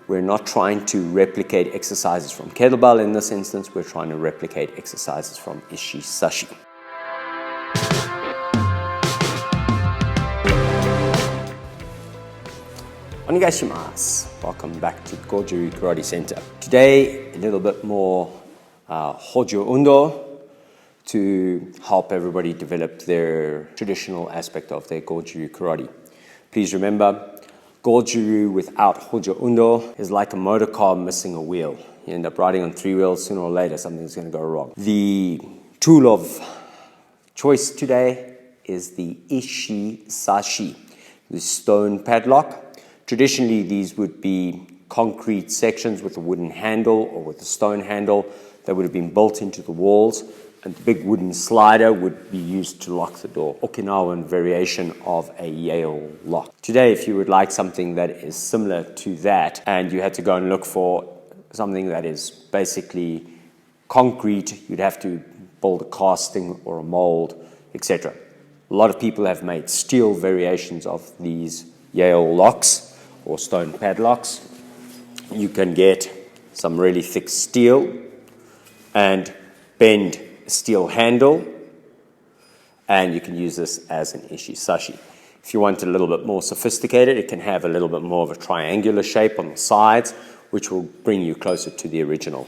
We're not trying to replicate exercises from kettlebell in this instance. We're trying to replicate exercises from Ishi Sashi. Onegaishimasu. Welcome back to Goju Ryu Karate Center. Today, a little bit more Hojo Undo to help everybody develop their traditional aspect of their Goju Ryu karate. Please remember, Goju Ryu without Hojo Undo is like a motor car missing a wheel. You end up riding on 3 wheels, sooner or later something's going to go wrong. The tool of choice today is the Ishi Sashi, the stone padlock. Traditionally, these would be concrete sections with a wooden handle or with a stone handle that would have been built into the walls, and the big wooden slider would be used to lock the door. Okinawan variation of a Yale lock. Today, if you would like something that is similar to that, and you had to go and look for something that is basically concrete, you'd have to build a casting or a mold, etc. A lot of people have made steel variations of these Yale locks or stone padlocks. You can get some really thick steel and bend steel handle, and you can use this as an Ishi Sashi. If you want a little bit more sophisticated, it can have a little bit more of a triangular shape on the sides, which will bring you closer to the original.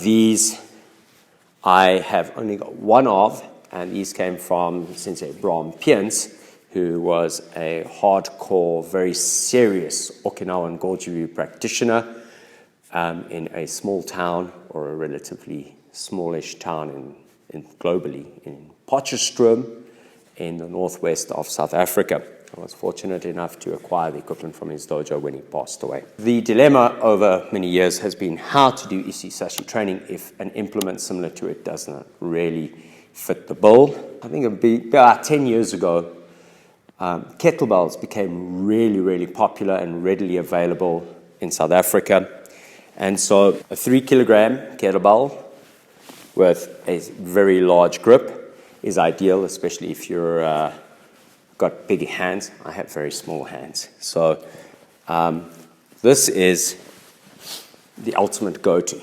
These I have only got one of, and these came from Sensei Bram Piens, who was a hardcore, very serious Okinawan Goju Ryu practitioner in a small town, or a relatively smallish town globally, in Potchefstroom in the northwest of South Africa. I was fortunate enough to acquire the equipment from his dojo when he passed away. The dilemma over many years has been how to do Ishi Sashi training if an implement similar to it doesn't really fit the bill. I think about 10 years ago, kettlebells became really, really popular and readily available in South Africa. And so a 3 kilogram kettlebell with a very large grip is ideal, especially if you're got big hands. I have very small hands. So this is the ultimate go-to.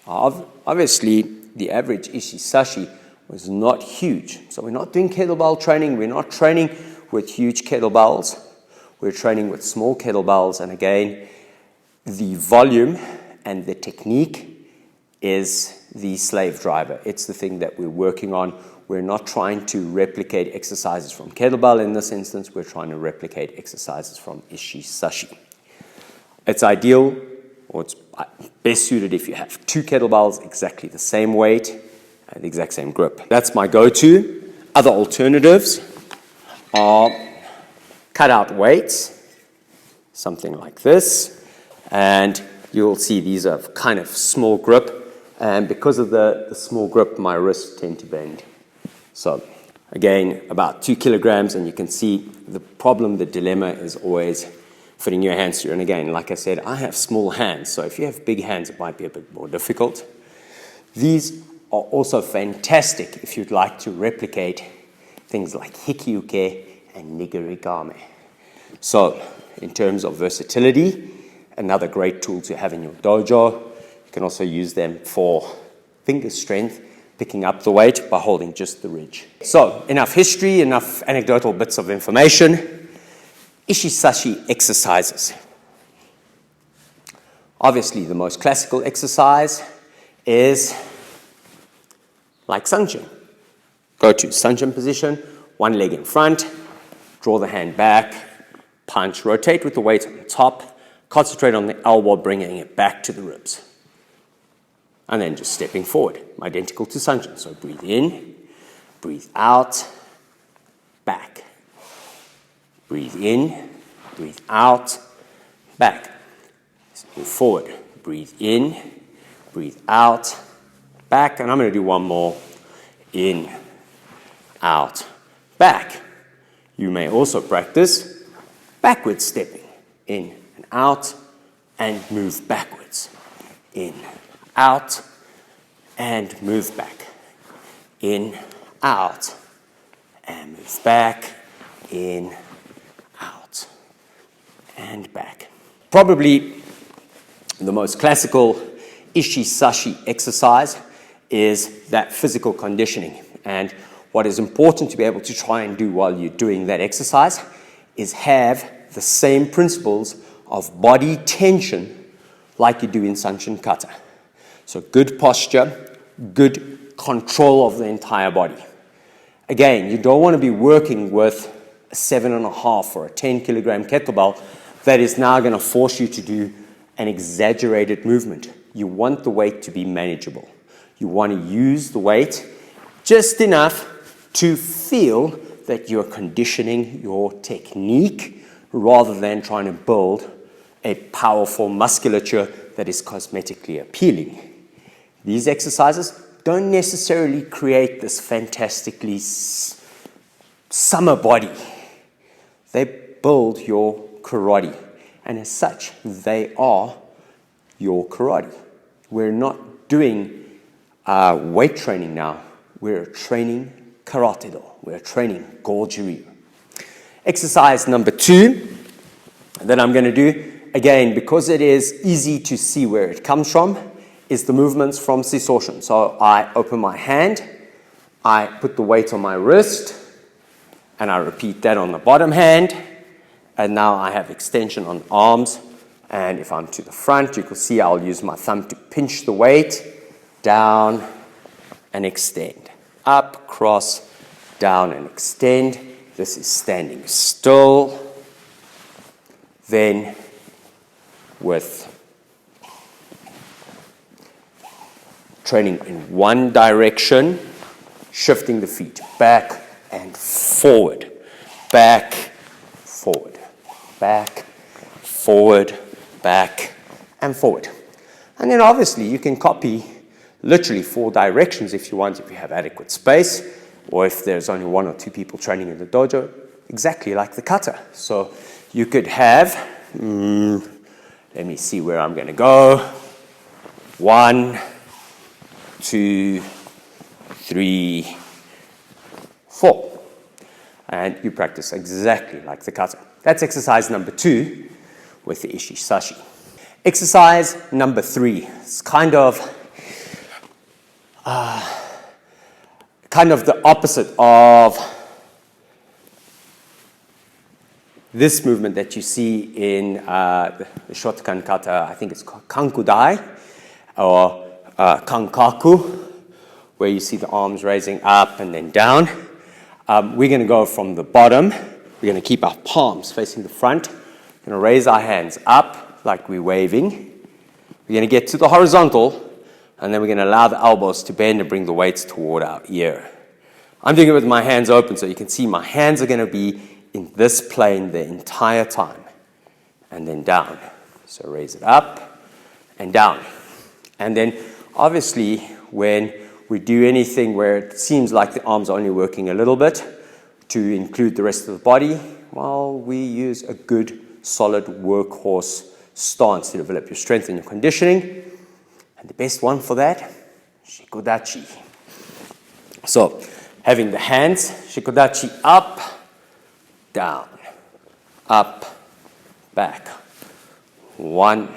Obviously, the average Ishi Sashi was not huge. So we're not doing kettlebell training. We're not training with huge kettlebells. We're training with small kettlebells. And again, the volume and the technique is the slave driver. It's the thing that we're working on. We're not trying to replicate exercises from kettlebell in this instance. We're trying to replicate exercises from Ishi Sashi. It's ideal, or it's best suited if you have 2 kettlebells, exactly the same weight and the exact same grip. That's my go-to. Other alternatives are cut-out weights, something like this. And you'll see these are kind of small grip. And because of the small grip, my wrists tend to bend. So again, about 2 kilograms, and you can see the problem, the dilemma is always fitting your hands through. And again, like I said, I have small hands, so if you have big hands, it might be a bit more difficult. These are also fantastic if you'd like to replicate things like hikiuke and nigurigame. So in terms of versatility, another great tool to have in your dojo. You can also use them for finger strength, picking up the weight by holding just the ridge. So, enough history, enough anecdotal bits of information. Ishi Sashi exercises. Obviously, the most classical exercise is like sanchin. Go to sanchin position, one leg in front, draw the hand back, punch, rotate with the weight on the top, concentrate on the elbow, bringing it back to the ribs. And then just stepping forward, identical to sanchin. So breathe in, breathe out, back. Breathe in, breathe out, back. Move forward, breathe in, breathe out, back. And I'm going to do one more. In, out, back. You may also practice backward stepping. In and out, and move backwards. In, out, and move back. In, out, and move back. In, out, and back. Probably the most classical Ishi Sashi exercise is that physical conditioning. And what is important to be able to try and do while you're doing that exercise is have the same principles of body tension like you do in sanchin kata. So good posture, good control of the entire body. Again, you don't want to be working with a 7.5 or a 10 kilogram kettlebell that is now going to force you to do an exaggerated movement. You want the weight to be manageable. You want to use the weight just enough to feel that you're conditioning your technique rather than trying to build a powerful musculature that is cosmetically appealing. These exercises don't necessarily create this fantastically summer body. They build your karate, and as such, they are your karate. We're not doing weight training now. We're training karate-do. We're training Goju Ryu. Exercise number 2 that I'm going to do, again, because it is easy to see where it comes from, is the movements from Shisochin. So I open my hand, I put the weight on my wrist, and I repeat that on the bottom hand, and now I have extension on arms, and if I'm to the front, you can see I'll use my thumb to pinch the weight, down and extend. Up, cross, down and extend. This is standing still. Then with training in one direction, shifting the feet back and forward, back, forward, back, forward, back, and forward. And then obviously you can copy literally 4 directions if you want, if you have adequate space, or if there's only 1 or 2 people training in the dojo, exactly like the kata. So you could have, let me see where I'm going to go. 1, 2, 3, 4. And you practice exactly like the kata. That's exercise number 2 with the Ishi Sashi. Exercise number 3 is kind of the opposite of this movement that you see in the Shotokan kata. I think it's called kankudai or kankaku, where you see the arms raising up and then down. We're going to go from the bottom. We're going to keep our palms facing the front. We're going to raise our hands up like we're waving. We're going to get to the horizontal, and then we're going to allow the elbows to bend and bring the weights toward our ear. I'm doing it with my hands open, so you can see my hands are going to be in this plane the entire time. And then down. So raise it up and down. And then obviously when we do anything where it seems like the arms are only working a little bit to include the rest of the body, well, we use a good solid workhorse stance to develop your strength and your conditioning. And the best one for that, Shikodachi. So, having the hands, Shikodachi up, down, up, back. 1,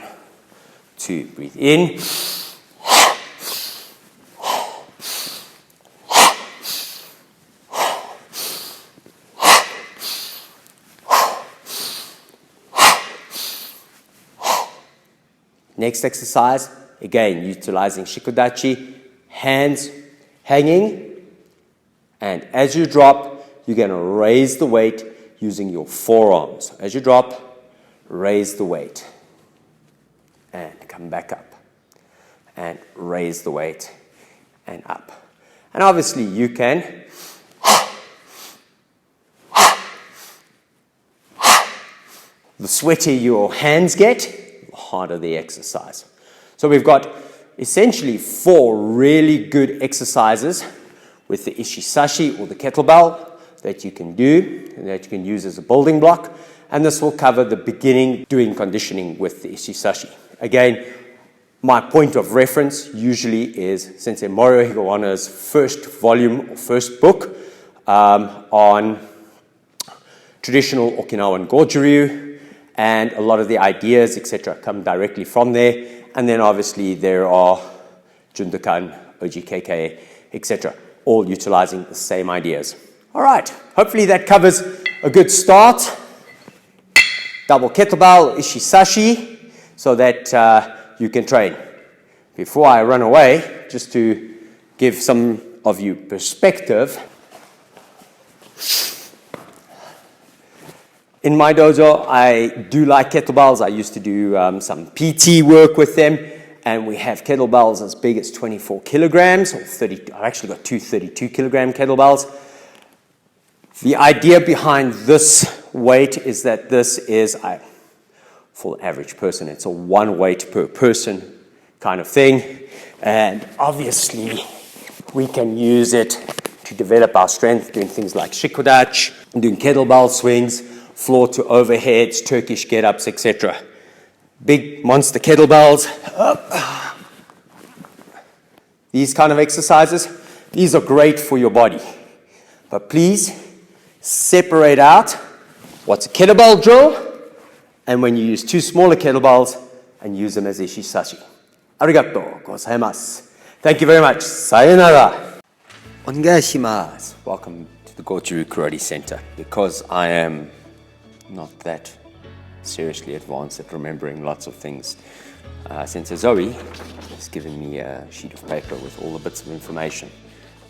2, breathe in. Next exercise, again, utilizing Shikodachi, hands hanging, and as you drop, you're going to raise the weight using your forearms. As you drop, raise the weight, and come back up, and raise the weight, and up. And obviously, you can the sweatier your hands get, the harder the exercise. So we've got essentially 4 really good exercises with the Ishi Sashi or the kettlebell that you can do and that you can use as a building block. And this will cover the beginning doing conditioning with the Ishi Sashi. Again, my point of reference usually is Sensei Morio Higawana's first volume or first book on traditional Okinawan Goju Ryu, and a lot of the ideas, etc., come directly from there. And then obviously there are Jundokan, OGKK, etc., all utilizing the same ideas. All right, hopefully that covers a good start. Double kettlebell, Ishi Sashi, so that you can train. Before I run away, just to give some of you perspective, in my dojo, I do like kettlebells. I used to do some PT work with them, and we have kettlebells as big as 24 kilograms, or 30. I've actually got two 32-kilogram kettlebells. The idea behind this weight is that this is, for the average person, it's a one weight per person kind of thing, and obviously we can use it to develop our strength, doing things like Shikodachi, doing kettlebell swings, floor to overheads, Turkish get-ups, etc. Big monster kettlebells. Up. These kind of exercises, these are great for your body. But please separate out what's a kettlebell drill and when you use two smaller kettlebells and use them as Ishi Sashi. Arigatou gozaimasu. Thank you very much. Sayonara. Onegaishimasu. Welcome to the Goju Ryu Karate Center. Because I am not that seriously advanced at remembering lots of things, Sensei Zoe has given me a sheet of paper with all the bits of information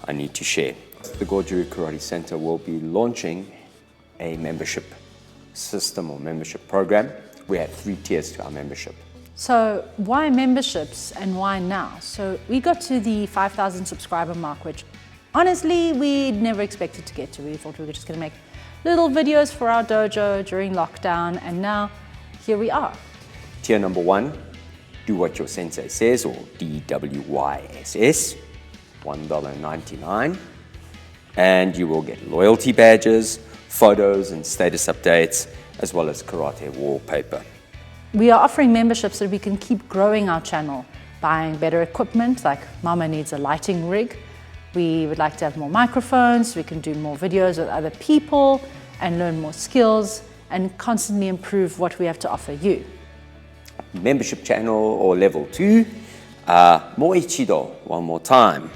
I need to share. The Goju Ryu Karate Center will be launching a membership system or membership program. We have 3 tiers to our membership. So why memberships and why now? So we got to the 5,000 subscriber mark, which honestly we never expected to get to. We thought we were just going to make little videos for our dojo during lockdown, and now here we are. Tier number 1, do what your sensei says, or DWYSS, $1.99, and you will get loyalty badges, photos and status updates, as well as karate wallpaper. We are offering memberships so we can keep growing our channel, buying better equipment, like Mama needs a lighting rig. We would like to have more microphones, we can do more videos with other people and learn more skills and constantly improve what we have to offer you. Membership channel or level 2, Moichido, one more time,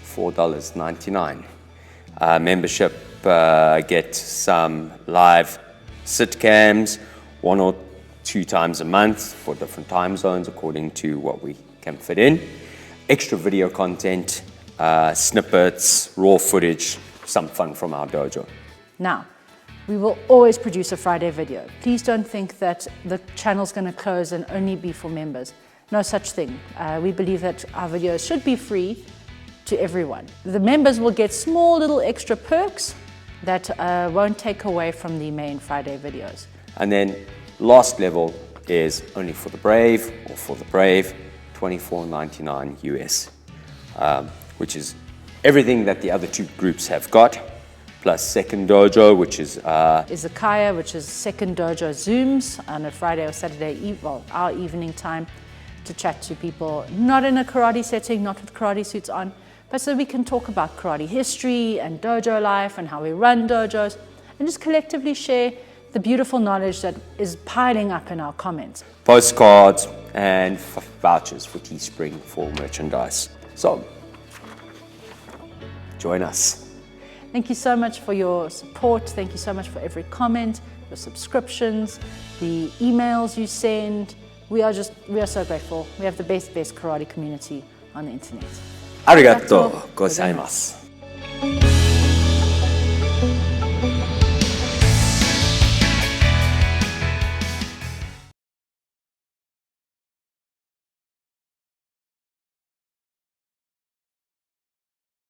$4.99. Membership get some live sit cams, 1 or 2 times a month for different time zones according to what we can fit in. Extra video content, snippets, raw footage, some fun from our dojo. Now, we will always produce a Friday video. Please don't think that the channel's going to close and only be for members. No such thing. We believe that our videos should be free to everyone. The members will get small little extra perks that won't take away from the main Friday videos. And then last level is only for the brave, or for the brave, $24.99 US, which is everything that the other 2 groups have got, plus second dojo, which is Izakaya, which is second dojo Zooms on a Friday or Saturday, our evening time, to chat to people, not in a karate setting, not with karate suits on, but so we can talk about karate history and dojo life and how we run dojos, and just collectively share the beautiful knowledge that is piling up in our comments. Postcards and vouchers for Teespring for merchandise. So, join us. Thank you so much for your support. Thank you so much for every comment, your subscriptions, the emails you send. We are so grateful. We have the best karate community on the internet. Arigatou gozaimasu.